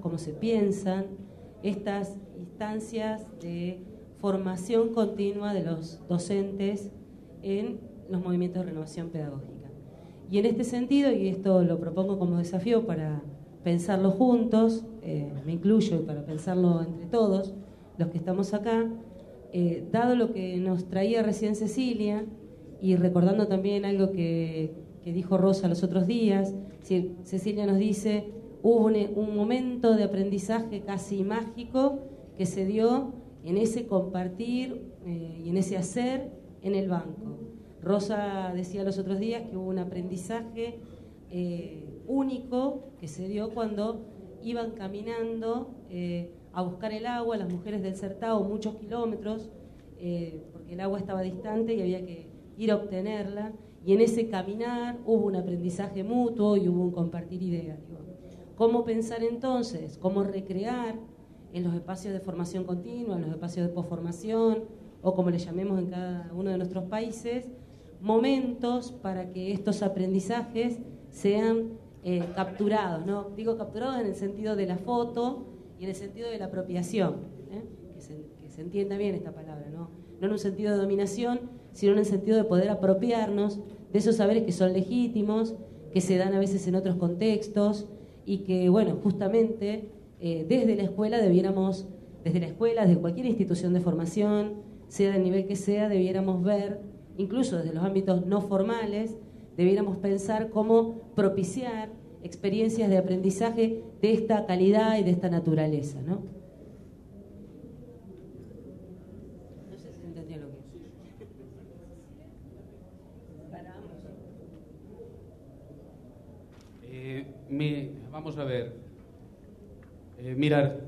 cómo se piensan estas instancias de formación continua de los docentes en los movimientos de renovación pedagógica. Y en este sentido, y esto lo propongo como desafío para pensarlo juntos, me incluyo, y para pensarlo entre todos los que estamos acá, dado lo que nos traía recién Cecilia, y recordando también algo que dijo Rosa los otros días, Cecilia nos dice, hubo un momento de aprendizaje casi mágico que se dio en ese compartir y en ese hacer en el banco. Rosa decía los otros días que hubo un aprendizaje único que se dio cuando iban caminando a buscar el agua, las mujeres del Certao, muchos kilómetros, porque el agua estaba distante y había que ir a obtenerla, y en ese caminar hubo un aprendizaje mutuo y hubo un compartir ideas. ¿Cómo pensar entonces? ¿Cómo recrear en los espacios de formación continua, en los espacios de posformación, o como le llamemos en cada uno de nuestros países, momentos para que estos aprendizajes sean capturados, ¿no? Digo capturados en el sentido de la foto y en el sentido de la apropiación, que se entienda bien esta palabra, ¿no? No en un sentido de dominación, sino en el sentido de poder apropiarnos de esos saberes que son legítimos, que se dan a veces en otros contextos, y que, bueno, justamente desde la escuela debiéramos, desde la escuela, desde cualquier institución de formación, sea del nivel que sea, debiéramos ver, incluso desde los ámbitos no formales, debiéramos pensar cómo propiciar experiencias de aprendizaje de esta calidad y de esta naturaleza, ¿no? No sé si entendió lo que es. Vamos a ver. Mirar,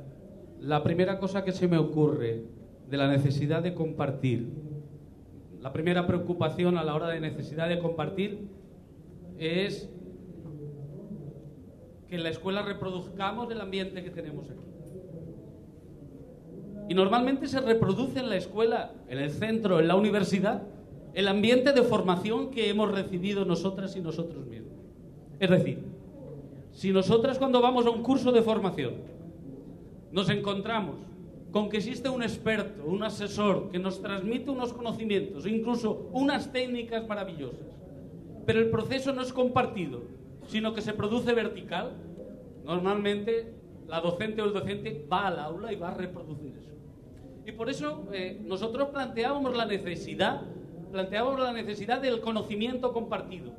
la primera cosa que se me ocurre de la necesidad de compartir, la primera preocupación a la hora de necesidad de compartir es que en la escuela reproduzcamos el ambiente que tenemos aquí. Y normalmente se reproduce en la escuela, en el centro, en la universidad, el ambiente de formación que hemos recibido nosotras y nosotros mismos. Es decir, si nosotras cuando vamos a un curso de formación nos encontramos con que existe un experto, un asesor que nos transmite unos conocimientos, incluso unas técnicas maravillosas, pero el proceso no es compartido, sino que se produce vertical, normalmente la docente o el docente va al aula y va a reproducir eso. Y por eso nosotros planteábamos la necesidad del conocimiento compartido,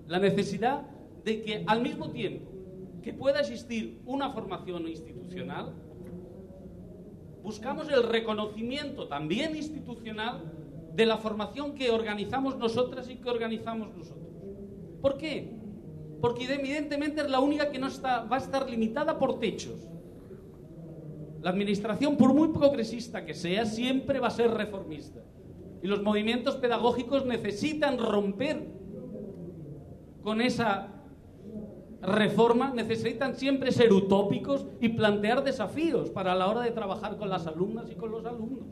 la necesidad de que al mismo tiempo que pueda existir una formación institucional, buscamos el reconocimiento también institucional de la formación que organizamos nosotras y que organizamos nosotros. ¿Por qué? Porque evidentemente es la única que va a estar limitada por techos. La administración, por muy progresista que sea, siempre va a ser reformista. Y los movimientos pedagógicos necesitan romper con esa reforma, necesitan siempre ser utópicos y plantear desafíos para la hora de trabajar con las alumnas y con los alumnos.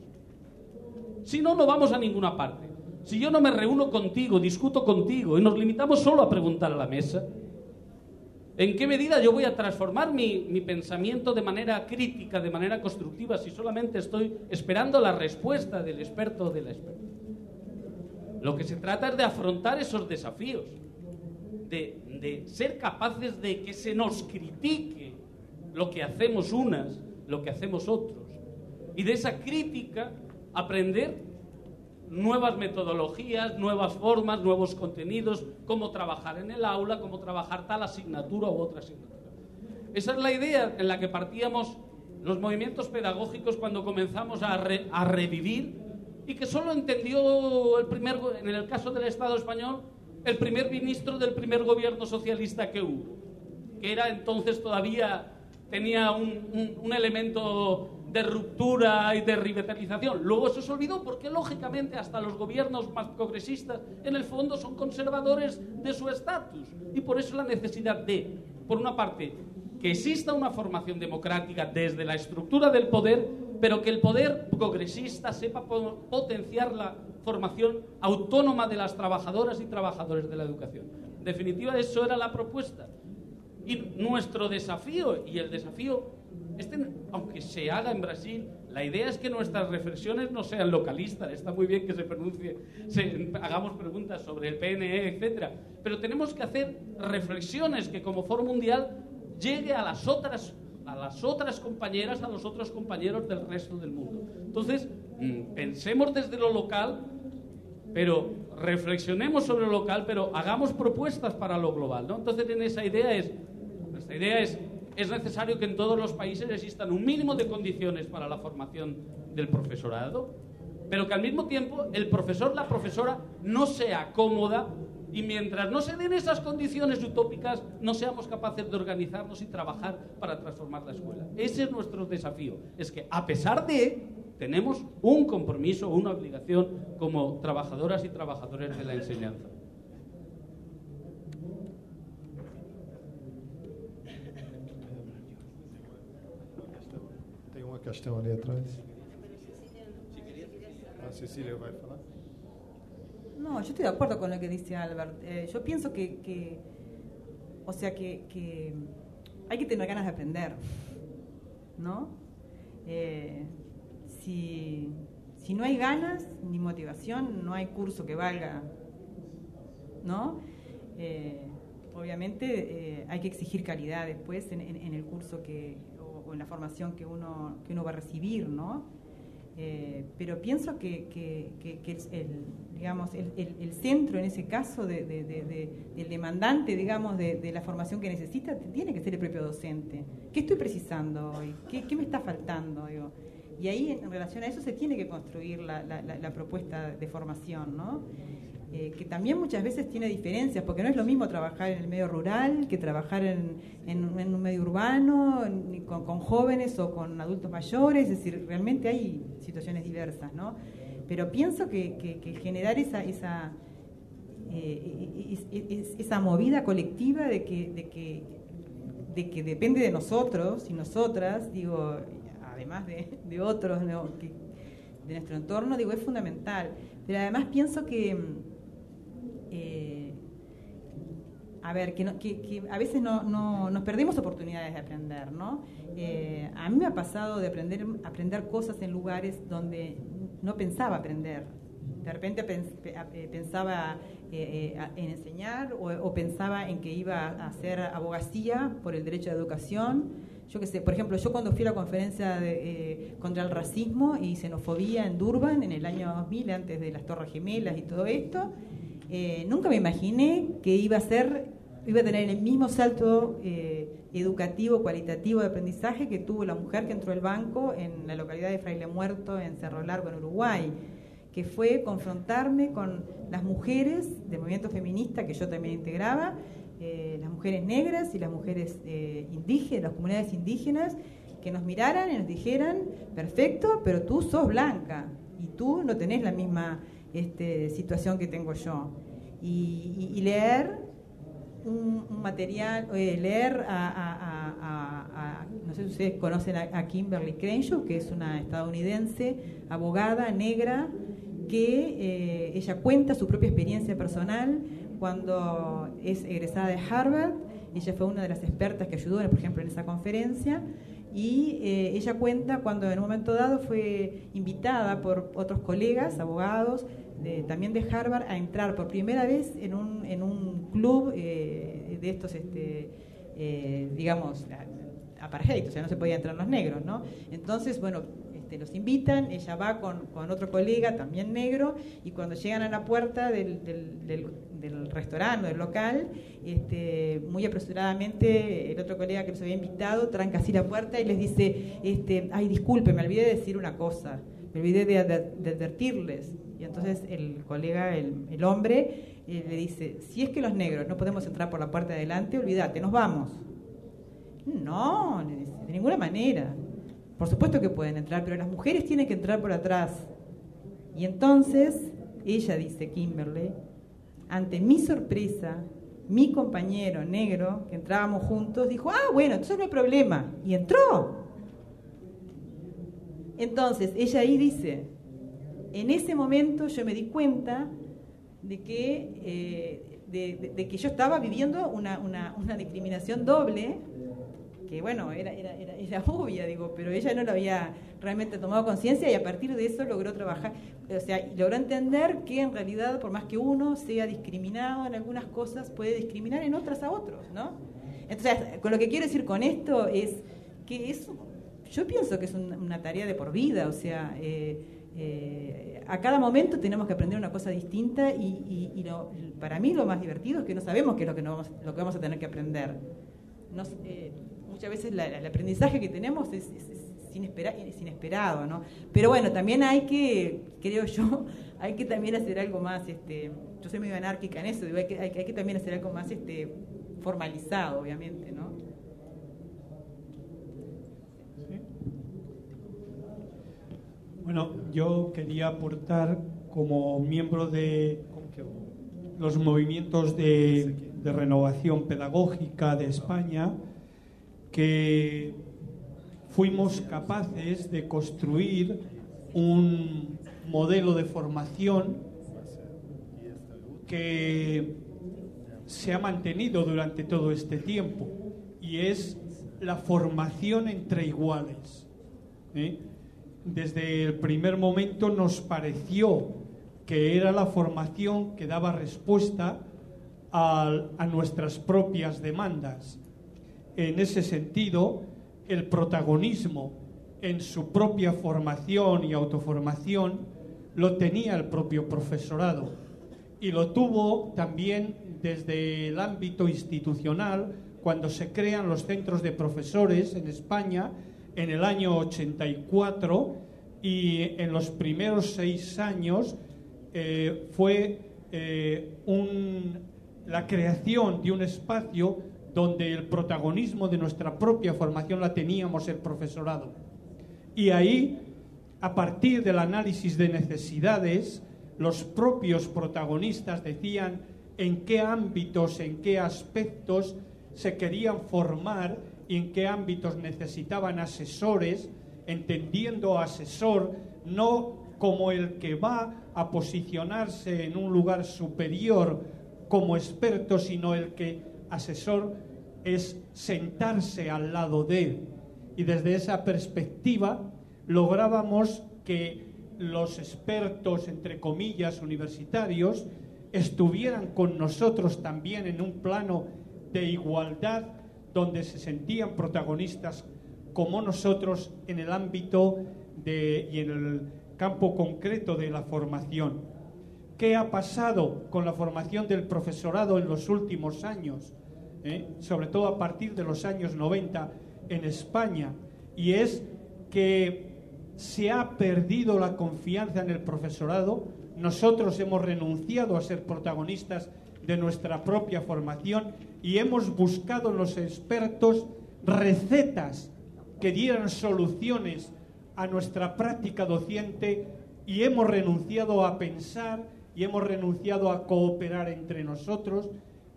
Si no, no vamos a ninguna parte. Si yo no me reúno contigo, discuto contigo y nos limitamos solo a preguntar a la mesa, ¿en qué medida yo voy a transformar mi pensamiento de manera crítica, de manera constructiva, si solamente estoy esperando la respuesta del experto o de la experta? Lo que se trata es de afrontar esos desafíos, de ser capaces de que se nos critique lo que hacemos unas, lo que hacemos otros, y de esa crítica aprender nuevas metodologías, nuevas formas, nuevos contenidos, cómo trabajar en el aula, cómo trabajar tal asignatura u otra asignatura. Esa es la idea en la que partíamos los movimientos pedagógicos cuando comenzamos a revivir, y que solo entendió en el caso del Estado español, el primer ministro del primer gobierno socialista que hubo, que era entonces todavía tenía un elemento de ruptura y de revitalización. Luego eso se olvidó porque lógicamente hasta los gobiernos más progresistas en el fondo son conservadores de su estatus, y por eso la necesidad de, por una parte, que exista una formación democrática desde la estructura del poder, pero que el poder progresista sepa potenciar la formación autónoma de las trabajadoras y trabajadores de la educación. En definitiva, eso era la propuesta. Y nuestro desafío, y el desafío, aunque se haga en Brasil, la idea es que nuestras reflexiones no sean localistas. Está muy bien que se pronuncie, hagamos preguntas sobre el PNE, etcétera, pero tenemos que hacer reflexiones que como Foro Mundial llegue a las otras compañeras, a los otros compañeros del resto del mundo. Entonces, pensemos desde lo local, pero reflexionemos sobre lo local, pero hagamos propuestas para lo global, ¿no? Entonces, nuestra idea es necesario que en todos los países existan un mínimo de condiciones para la formación del profesorado, pero que al mismo tiempo el profesor, la profesora, no sea cómoda, y mientras no se den esas condiciones utópicas, no seamos capaces de organizarnos y trabajar para transformar la escuela. Ese es nuestro desafío. Es que, a pesar de, tenemos un compromiso, una obligación como trabajadoras y trabajadores de la enseñanza. Tem uma questão ali atrás. A Cecília vai falar. No, yo estoy de acuerdo con lo que dice Albert. Yo pienso que hay que tener ganas de aprender, ¿no? Si no hay ganas ni motivación, no hay curso que valga, ¿no? Obviamente hay que exigir calidad después en el curso o en la formación que uno va a recibir, ¿no? Pero pienso que el centro en ese caso del demandante, digamos, de la formación que necesita, tiene que ser el propio docente. ¿Qué estoy precisando hoy? ¿Qué me está faltando? Digo? Y ahí, en relación a eso, se tiene que construir la propuesta de formación, ¿no? Que también muchas veces tiene diferencias, porque no es lo mismo trabajar en el medio rural que trabajar en un medio urbano, con jóvenes o con adultos mayores, es decir, realmente hay situaciones diversas, ¿no? Pero pienso que generar esa movida colectiva de que depende de nosotros y nosotras, digo, además de otros, ¿no? De nuestro entorno, digo, es fundamental. Pero además pienso que a veces no nos perdemos oportunidades de aprender, ¿no? A mí me ha pasado de aprender cosas en lugares donde no pensaba aprender. De repente pensaba en enseñar o pensaba en que iba a hacer abogacía por el derecho a la educación. Yo qué sé, por ejemplo, yo cuando fui a la conferencia contra el racismo y xenofobia en Durban en el año 2000, antes de las Torres Gemelas y todo esto, nunca me imaginé que iba a tener el mismo salto educativo, cualitativo de aprendizaje que tuvo la mujer que entró al banco en la localidad de Fraile Muerto, en Cerro Largo, en Uruguay, que fue confrontarme con las mujeres del movimiento feminista que yo también integraba, las mujeres negras y las mujeres indígenas, las comunidades indígenas, que nos miraran y nos dijeran: perfecto, pero tú sos blanca y tú no tenés la misma situación que tengo yo. Y leer un material, leer no sé si ustedes conocen a Kimberly Crenshaw, que es una estadounidense, abogada negra, que ella cuenta su propia experiencia personal cuando es egresada de Harvard. Ella fue una de las expertas que ayudó, por ejemplo, en esa conferencia, y ella cuenta cuando en un momento dado fue invitada por otros colegas, abogados, también de Harvard, a entrar por primera vez en un club de estos, digamos, apartheid, o sea, no se podía entrar los negros, ¿no? Entonces, bueno, los invitan, ella va con otro colega, también negro, y cuando llegan a la puerta del restaurante, del local, muy apresuradamente el otro colega que los había invitado tranca así la puerta y les dice, ay, disculpe, me olvidé de decir una cosa, me olvidé de advertirles. Y entonces el colega, el hombre, le dice: si es que los negros no podemos entrar por la puerta de adelante, olvídate, nos vamos. No, le dice, de ninguna manera. Por supuesto que pueden entrar, pero las mujeres tienen que entrar por atrás. Y entonces, ella dice, Kimberly, ante mi sorpresa, mi compañero negro, que entrábamos juntos, dijo: ah, bueno, entonces no hay problema. Y entró. Entonces, ella ahí dice: en ese momento yo me di cuenta de que de que yo estaba viviendo una discriminación doble, que bueno, era obvia, digo, pero ella no lo había realmente tomado conciencia y a partir de eso logró trabajar, o sea, logró entender que en realidad, por más que uno sea discriminado en algunas cosas, puede discriminar en otras a otros, ¿no? Entonces, con lo que quiero decir con esto es que yo pienso que es una tarea de por vida, o sea, a cada momento tenemos que aprender una cosa distinta y para mí lo más divertido es que no sabemos qué es lo que vamos a tener que aprender. Muchas veces el aprendizaje que tenemos es inesperado, ¿no? Pero bueno, también hay que, creo yo, hay que también hacer algo más, yo soy medio anárquica en eso, digo, hay que también hacer algo más formalizado, obviamente, ¿no? ¿Sí? Bueno, yo quería aportar como miembro de los movimientos de renovación pedagógica de España, que fuimos capaces de construir un modelo de formación que se ha mantenido durante todo este tiempo, y es la formación entre iguales. Desde el primer momento nos pareció que era la formación que daba respuesta a nuestras propias demandas. En ese sentido, el protagonismo en su propia formación y autoformación lo tenía el propio profesorado, y lo tuvo también desde el ámbito institucional cuando se crean los centros de profesores en España en el año 84, y en los primeros 6 años fue la creación de un espacio donde el protagonismo de nuestra propia formación la teníamos el profesorado. Y ahí, a partir del análisis de necesidades, los propios protagonistas decían en qué ámbitos, en qué aspectos se querían formar y en qué ámbitos necesitaban asesores, entendiendo asesor no como el que va a posicionarse en un lugar superior como experto, sino el que asesor es sentarse al lado de él. Y desde esa perspectiva lográbamos que los expertos, entre comillas, universitarios, estuvieran con nosotros también en un plano de igualdad, donde se sentían protagonistas como nosotros en el ámbito y en el campo concreto de la formación. ¿Qué ha pasado con la formación del profesorado en los últimos años? Sobre todo a partir de los años 90 en España, y es que se ha perdido la confianza en el profesorado. Nosotros hemos renunciado a ser protagonistas de nuestra propia formación y hemos buscado en los expertos recetas que dieran soluciones a nuestra práctica docente, y hemos renunciado a pensar y hemos renunciado a cooperar entre nosotros,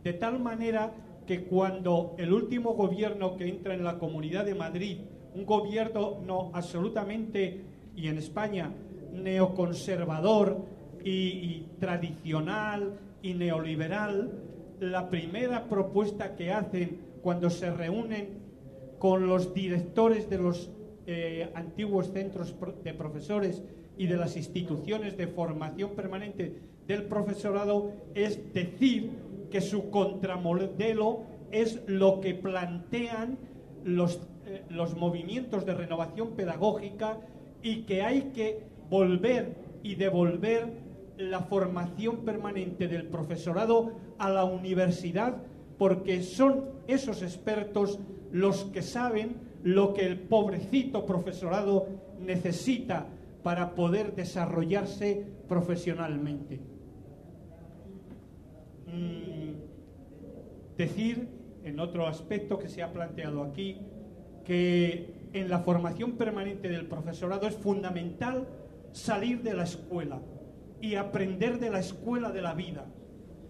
de tal manera que cuando el último gobierno que entra en la Comunidad de Madrid, un gobierno no absolutamente, y en España, neoconservador y tradicional y neoliberal, la primera propuesta que hacen cuando se reúnen con los directores de los antiguos centros de profesores y de las instituciones de formación permanente del profesorado es decir que su contramodelo es lo que plantean los movimientos de renovación pedagógica, y que hay que volver y devolver la formación permanente del profesorado a la universidad, porque son esos expertos los que saben lo que el pobrecito profesorado necesita para poder desarrollarse profesionalmente. Decir, en otro aspecto que se ha planteado aquí, que en la formación permanente del profesorado es fundamental salir de la escuela y aprender de la escuela de la vida,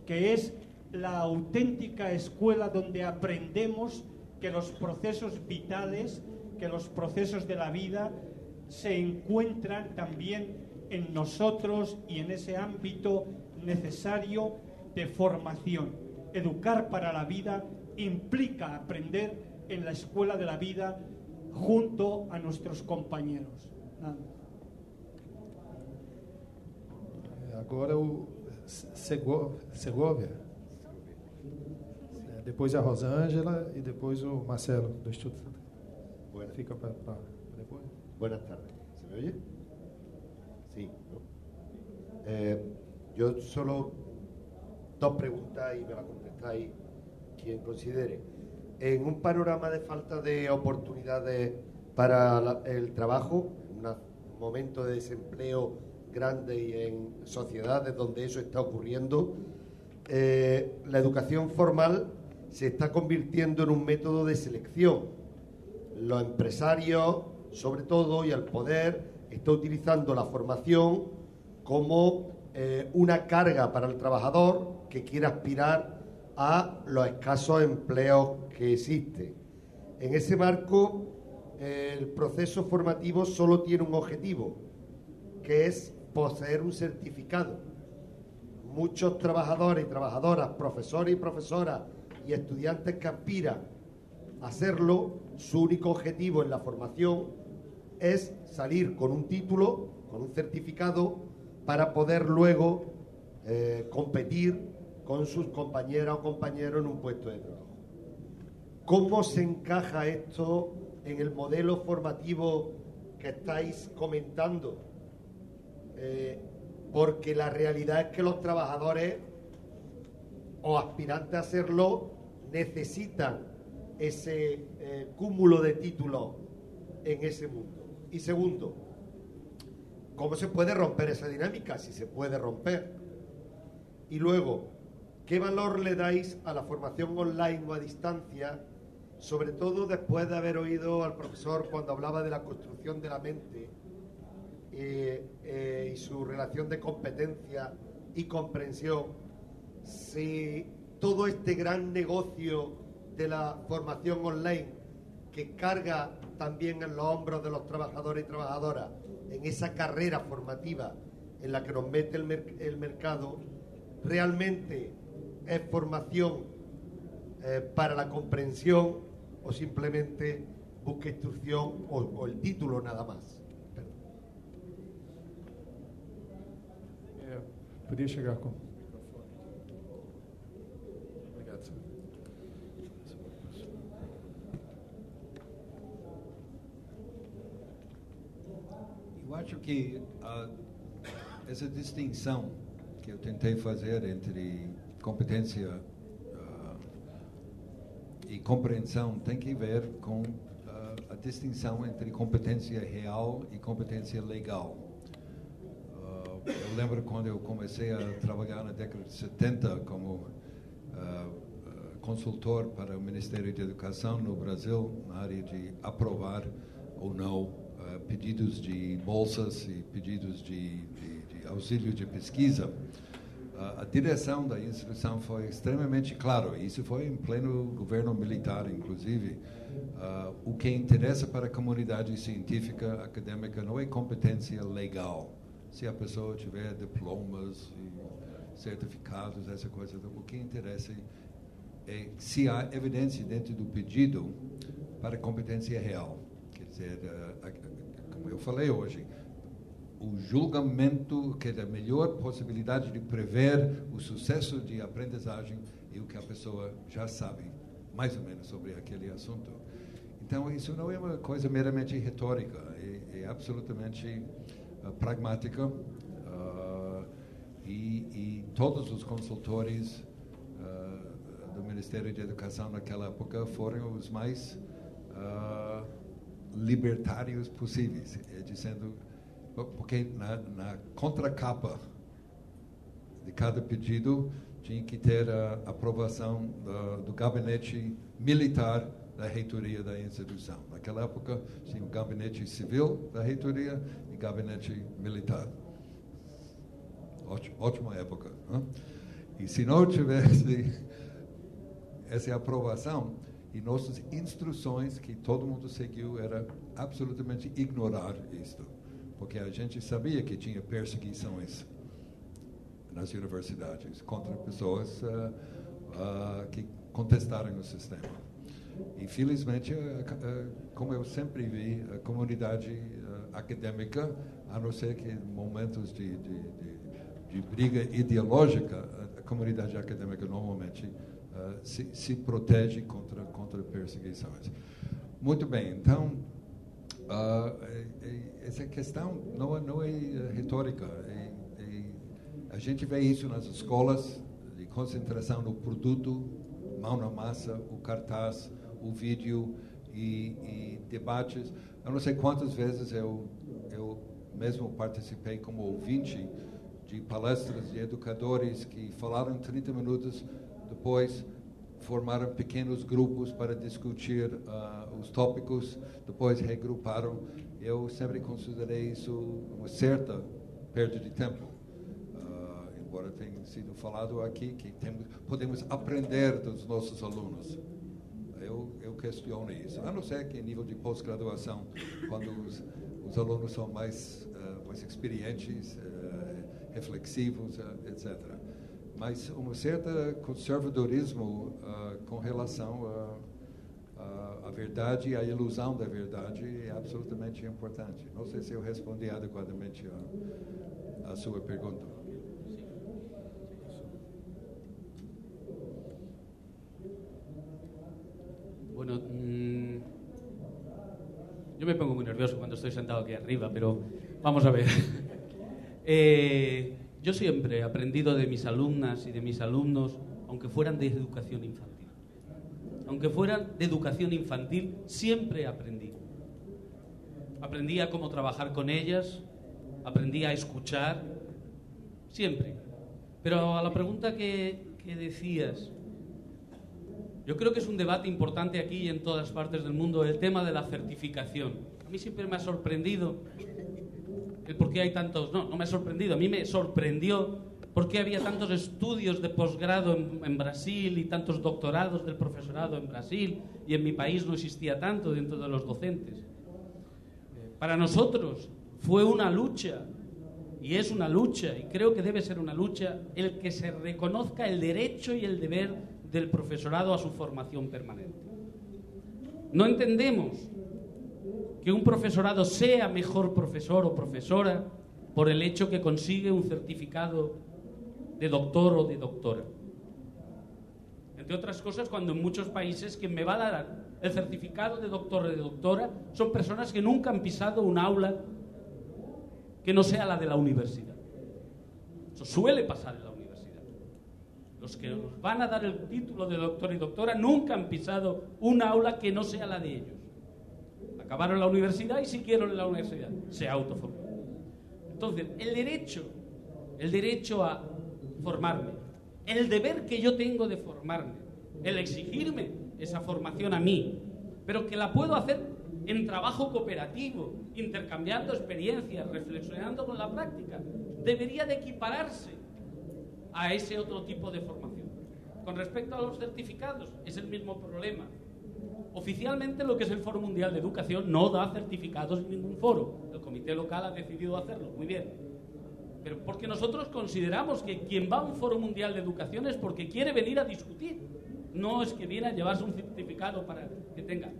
que es la auténtica escuela donde aprendemos que los procesos vitales, que los procesos de la vida se encuentran también en nosotros y en ese ámbito necesario de formación. Educar para la vida implica aprender en la escuela de la vida junto a nuestros compañeros. Nada. Agora o Segovia. Depois a Rosângela e depois o Marcelo do Instituto Santa. Buenas. Fica para depois. Buenas tardes. ¿Se me oye? Sí. ¿No? Yo solo dos preguntas y me las contestáis quien considere. En un panorama de falta de oportunidades para el trabajo, en un momento de desempleo grande y en sociedades donde eso está ocurriendo, la educación formal se está convirtiendo en un método de selección. Los empresarios, sobre todo, y el poder, está utilizando la formación como una carga para el trabajador que quiere aspirar a los escasos empleos que existen. En ese marco, el proceso formativo solo tiene un objetivo, que es poseer un certificado. Muchos trabajadores y trabajadoras, profesores y profesoras y estudiantes que aspiran a hacerlo, su único objetivo en la formación es salir con un título, con un certificado, para poder luego competir con sus compañeras o compañeros en un puesto de trabajo. ¿Cómo se encaja esto en el modelo formativo que estáis comentando? Porque la realidad es que los trabajadores o aspirantes a hacerlo necesitan ese cúmulo de títulos en ese mundo. Y segundo, ¿cómo se puede romper esa dinámica? Si se puede romper. Y luego, ¿qué valor le dais a la formación online o a distancia, sobre todo después de haber oído al profesor cuando hablaba de la construcción de la mente y su relación de competencia y comprensión? Si todo este gran negocio de la formación online, que carga también en los hombros de los trabajadores y trabajadoras en esa carrera formativa en la que nos mete el mercado, realmente es formación para la comprensión o simplemente busca instrucción o el título nada más. Podia chegar com o microfone. Obrigado, senhor. Eu acho que essa distinção que eu tentei fazer entre competência e compreensão tem que ver com a distinção entre competência real e competência legal. Eu lembro quando eu comecei a trabalhar na década de 70 como consultor para o Ministério da Educação no Brasil, na área de aprovar ou não pedidos de bolsas e pedidos de auxílio de pesquisa. A direção da instituição foi extremamente clara, e isso foi em pleno governo militar, inclusive. O que interessa para a comunidade científica, acadêmica, não é competência legal. Se a pessoa tiver diplomas e certificados, essa coisa, o que interessa é se há evidência dentro do pedido para competência real. Quer dizer, como eu falei hoje, o julgamento que é a melhor possibilidade de prever o sucesso de aprendizagem é o que a pessoa já sabe, mais ou menos, sobre aquele assunto. Então, isso não é uma coisa meramente retórica, é absolutamente pragmática, e todos os consultores do Ministério da Educação naquela época foram os mais libertários possíveis, dizendo, porque na contracapa de cada pedido tinha que ter a aprovação do gabinete militar da reitoria da instituição. Naquela época tinha o gabinete civil da reitoria e gabinete militar. Ótima época, né? E se não tivesse essa aprovação, e nossas instruções que todo mundo seguiu era absolutamente ignorar isto, porque a gente sabia que tinha perseguições nas universidades contra pessoas que contestaram o sistema. E, felizmente, como eu sempre vi, a comunidade acadêmica, a não ser que em momentos de briga ideológica, a comunidade acadêmica normalmente se protege contra perseguições. Muito bem, então, essa questão não é retórica. A gente vê isso nas escolas, de concentração no produto, mão na massa, o cartaz, o vídeo e debates. Eu não sei quantas vezes eu mesmo participei como ouvinte de palestras de educadores que falaram 30 minutos, depois formaram pequenos grupos para discutir os tópicos, depois regruparam. Eu sempre considerei isso uma certa perda de tempo. Embora tenha sido falado aqui que podemos aprender dos nossos alunos. Eu questiono isso. A não ser que em nível de pós-graduação, quando os alunos são mais experientes, reflexivos, etc. Mas um certo conservadorismo com relação à verdade e à ilusão da verdade é absolutamente importante. Não sei se eu respondi adequadamente a sua pergunta. Bueno, yo me pongo muy nervioso cuando estoy sentado aquí arriba, pero vamos a ver. Yo siempre he aprendido de mis alumnas y de mis alumnos, aunque fueran de educación infantil. Aunque fueran de educación infantil, siempre aprendí. Aprendí a cómo trabajar con ellas, aprendí a escuchar, siempre. Pero a la pregunta que decías, yo creo que es un debate importante aquí y en todas partes del mundo, el tema de la certificación. A mí siempre me ha sorprendido el por qué hay tantos... No me ha sorprendido, a mí me sorprendió por qué había tantos estudios de posgrado en Brasil y tantos doctorados del profesorado en Brasil, y en mi país no existía tanto dentro de los docentes. Para nosotros fue una lucha, y es una lucha, y creo que debe ser una lucha, el que se reconozca el derecho y el deber del profesorado a su formación permanente. No entendemos que un profesorado sea mejor profesor o profesora por el hecho que consigue un certificado de doctor o de doctora. Entre otras cosas, cuando en muchos países quien me va a dar el certificado de doctor o de doctora son personas que nunca han pisado un aula que no sea la de la universidad. Eso suele pasar en la universidad. Los que nos van a dar el título de doctor y doctora nunca han pisado un aula que no sea la de ellos. Acabaron la universidad y siguieron en la universidad. Se autoformaron. Entonces, el derecho a formarme, el deber que yo tengo de formarme, el exigirme esa formación a mí, pero que la puedo hacer en trabajo cooperativo, intercambiando experiencias, reflexionando con la práctica, debería de equipararse a ese otro tipo de formación. Con respecto a los certificados, es el mismo problema. Oficialmente lo que es el Foro Mundial de Educación no da certificados en ningún foro. El comité local ha decidido hacerlo, muy bien. Pero porque nosotros consideramos que quien va a un Foro Mundial de Educación es porque quiere venir a discutir. No es que viene a llevarse un certificado para que tenga.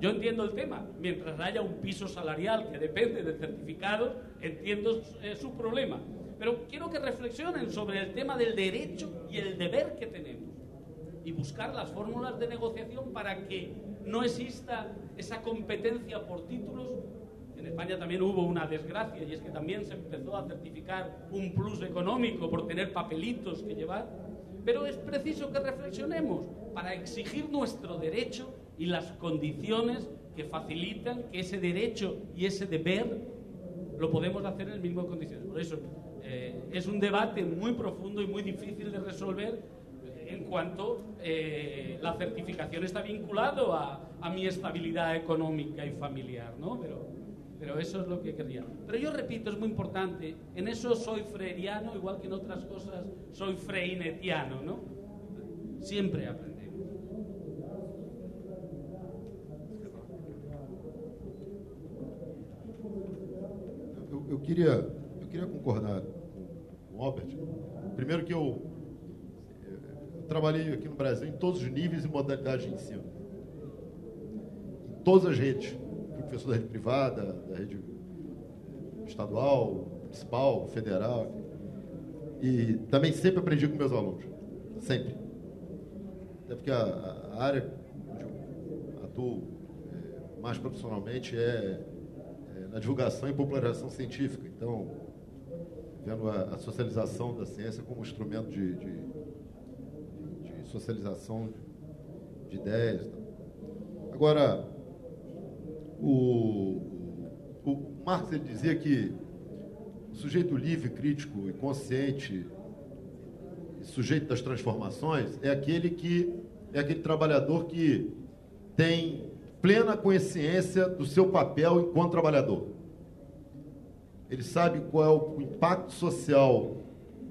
Yo entiendo el tema. Mientras haya un piso salarial que depende del certificado, entiendo su problema. Pero quiero que reflexionen sobre el tema del derecho y el deber que tenemos y buscar las fórmulas de negociación para que no exista esa competencia por títulos. En España también hubo una desgracia y es que también se empezó a certificar un plus económico por tener papelitos que llevar. Pero es preciso que reflexionemos para exigir nuestro derecho y las condiciones que facilitan que ese derecho y ese deber lo podemos hacer en las mismas condiciones. Por eso es un debate muy profundo y muy difícil de resolver en cuanto la certificación está vinculado a mi estabilidad económica y familiar, ¿no? Pero eso es lo que querría. Pero yo repito, es muy importante, en eso soy freiriano, igual que en otras cosas soy freinetiano, ¿no? Siempre aprendemos. Eu queria concordar com com o Albert. Primeiro que eu trabalhei aqui no Brasil em todos os níveis e modalidades de ensino. Em todas as redes. Fui professor da rede privada, da rede estadual, municipal, federal. E também sempre aprendi com meus alunos. Sempre. Até porque a área onde eu atuo mais profissionalmente é na divulgação e popularização científica. Então, vendo a socialização da ciência como instrumento de socialização de ideias. Agora, o Marx ele dizia que o sujeito livre, crítico e consciente, sujeito das transformações, é aquele trabalhador que tem plena consciência do seu papel enquanto trabalhador. Ele sabe qual é o impacto social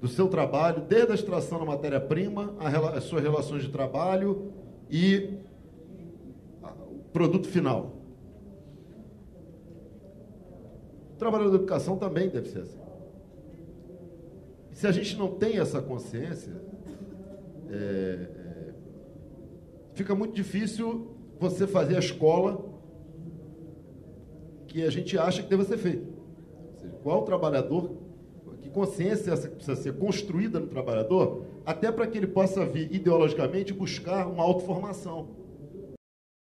do seu trabalho, desde a extração da matéria-prima, as suas relações de trabalho e o produto final. O trabalhador da educação também deve ser assim. E se a gente não tem essa consciência, fica muito difícil você fazer a escola que a gente acha que deve ser feita. Ou seja, qual é o trabalhador, que consciência essa que precisa ser construída no trabalhador, até para que ele possa vir ideologicamente buscar uma autoformação.